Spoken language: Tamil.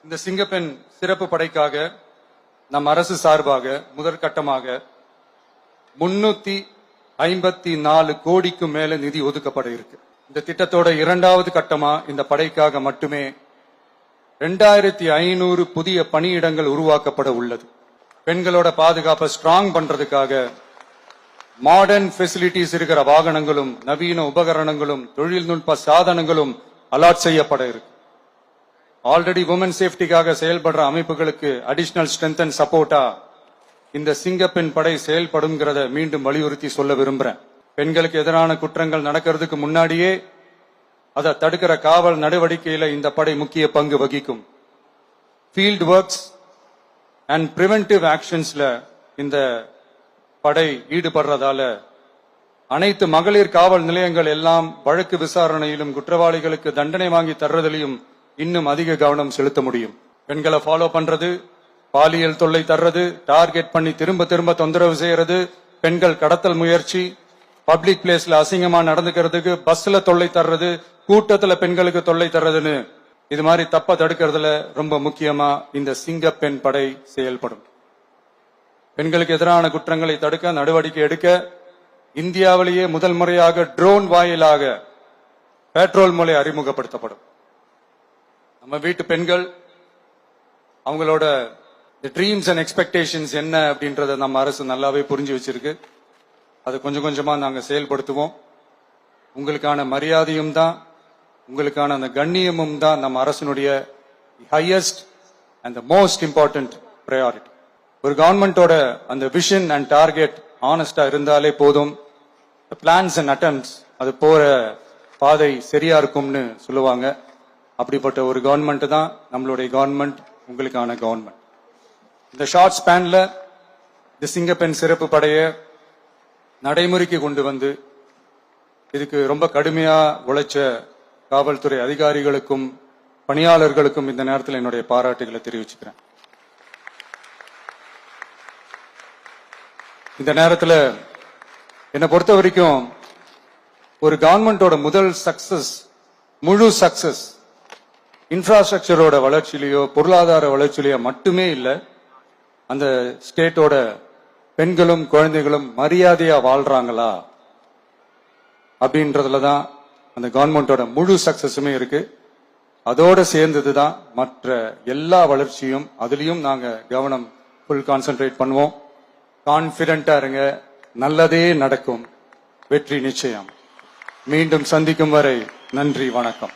இந்த சிங்கப்பெண் சிறப்பு படைக்காக நம் அரசு சார்பாக முதற்கட்டமாக 354 கோடிக்கும் மேல நிதி ஒதுக்கப்பட இருக்கு. இந்த திட்டத்தோட இரண்டாவது கட்டமா இந்த படைக்காக மட்டுமே 2500 புதிய பணியிடங்கள் உருவாக்கப்பட உள்ளது. பெண்களோட பாதுகாப்பை ஸ்ட்ராங் பண்றதுக்காக மாடர்ன் ஃபெசிலிட்டிஸ் இருக்கிற வாகனங்களும் நவீன உபகரணங்களும் தொழில்நுட்ப சாதனங்களும் அலாட் செய்யப்பட இருக்கு. ஆல்ரெடி உமன் சேஃப்டிக்காக செயல்படுற அமைப்புகளுக்கு அடிஷனல் ஸ்ட்ரென்த் அண்ட் சப்போர்ட்டா இந்த சிங்கப்பெண் படை செயல்படும்ங்கிறத மீண்டும் வலியுறுத்தி சொல்ல விரும்புறேன். பெண்களுக்கு எதிரான குற்றங்கள் நடக்கிறதுக்கு முன்னாடியே அதை தடுக்கிற காவல் நடவடிக்கையில இந்த படை முக்கிய பங்கு வகிக்கும். ஃபீல்ட் ஒர்க்ஸ் அண்ட் பிரிவென்டிவ் ஆக்ஷன்ஸ்ல இந்த படை ஈடுபடுறதால அனைத்து மகளிர் காவல் நிலையங்கள் எல்லாம் வழக்கு விசாரணையிலும் குற்றவாளிகளுக்கு தண்டனை வாங்கி தர்றதிலையும் இன்னும் அதிக கவனம் செலுத்த முடியும். பெண்களை ஃபாலோ பண்றது, பாலியல் தொல்லை தர்றது, டார்கெட் பண்ணி திரும்ப திரும்ப தொந்தரவு செய்யறது, பெண்கள் கடத்தல் முயற்சி, பப்ளிக் பிளேஸ்ல அசிங்கமா நடந்துக்கிறதுக்கு பஸ்ல தொல்லை தர்றது, கூட்டத்துல பெண்களுக்கு தொல்லை தர்றதுன்னு இது மாதிரி தப்ப தடுக்கிறதுல ரொம்ப முக்கியமா இந்த சிங்கப்பெண் படை செயல்படும். பெண்களுக்கு எதிரான குற்றங்களை தடுக்க நடவடிக்கை எடுக்க இந்தியாவிலேயே முதல் முறையாக ட்ரோன் வாயிலாக பெட்ரோல் மூலை அறிமுகப்படுத்தப்படும். நம்ம வீட்டு பெண்கள் அவங்களோட ட்ரீம்ஸ் அண்ட் எக்ஸ்பெக்டேஷன்ஸ் என்ன அப்படின்றத நம்ம அரசு நல்லாவே புரிஞ்சு வச்சிருக்கு. அது கொஞ்சம் கொஞ்சமா நாங்க செயல்படுத்துவோம். உங்களுக்கான மரியாதையும் தான், உங்களுக்கான அந்த கண்ணியமும் தான் நம்ம அரசினுடைய highest and the most important priority. ஒரு கவர்மெண்டோட அந்த விஷன் அண்ட் டார்கெட் ஆனஸ்டா இருந்தாலே போதும். பிளான்ஸ் அண்ட் அட்டெம்ப்ட்ஸ் அது போற பாதை சரியா இருக்கும்னு சொல்லுவாங்க. அப்படிப்பட்ட ஒரு கவர்மெண்ட் தான் நம்மளுடைய கவர்மெண்ட், உங்களுக்கான கவர்மெண்ட். இந்த ஷார்ட் ஸ்பேன்ல இந்த சிங்கப்பெண் சிறப்பு படைய நடைமுறைக்கு கொண்டு வந்து இதுக்கு ரொம்ப கடுமையா உழைச்ச காவல்துறை அதிகாரிகளுக்கும் பணியாளர்களுக்கும் இந்த நேரத்தில் என்னுடைய பாராட்டுகளை தெரிவிச்சுக்கிறேன். இந்த நேரத்தில் என்னை பொறுத்த வரைக்கும் ஒரு கவர்மெண்டோட முதல் சக்சஸ், முழு சக்சஸ் இன்ஃப்ராஸ்ட்ரக்சரோட வளர்ச்சியிலேயோ பொருளாதார வளர்ச்சியிலேயோ மட்டுமே இல்லை, அந்த ஸ்டேட்டோட பெண்களும் குழந்தைகளும் மரியாதையா வாழ்றாங்களா அப்படின்றதுல தான் அந்த கவர்மெண்டோட முழு சக்சஸுமே இருக்கு. அதோட சேர்ந்ததுதான் மற்ற எல்லா வளர்ச்சியும். அதுலயும் நாங்க கவனம் ஃபுல் கான்சென்ட்ரேட் பண்ணுவோம். கான்பிடென்டா இருங்க, நல்லதே நடக்கும், வெற்றி நிச்சயம். மீண்டும் சந்திக்கும் வரை நன்றி, வணக்கம்.